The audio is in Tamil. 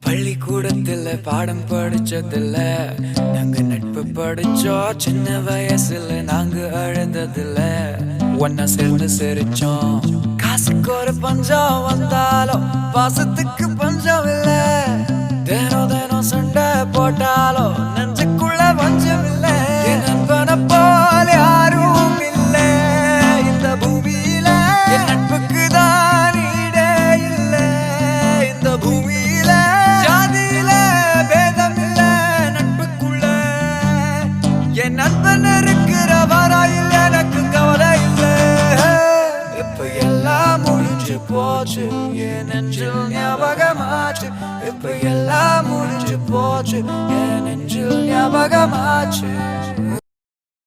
பள்ளிக்கூடத்துல பாடம் படிச்சதில்ல, நாங்க நட்பு படிச்சோம். சின்ன வயசுல நாங்க அழுததில்ல, ஒன்னா சேர்ந்து சிரிச்சோம். காசுக்கு ஒரு பஞ்சம் வந்தாலும் பாசத்துக்கு பஞ்சம் இல்ல. தினம் தினம் சண்டை போட்டாலும் நெஞ்சுக்குள்ள பஞ்சம் இல்ல. என் நண்பனை போல யாரும் இல்ல இந்த பூமியில. என் நட்புக்கு தான் ஈடே இல்ல இந்த பூமியில. ஜாதியில பேதம் இல்ல நட்புக்குள்ள. என் நண்பன் இருக்கிற வரையில் எனக்கு கவலை இல்ல. இப்ப எல்லாம் முடிஞ்சு போச்சு, என் நெஞ்சில் ஞாபகமாச்சு. இப்ப எல்லாம் முடிஞ்சு போச்சு, என் நெஞ்சில் ஞாபகமாச்சு.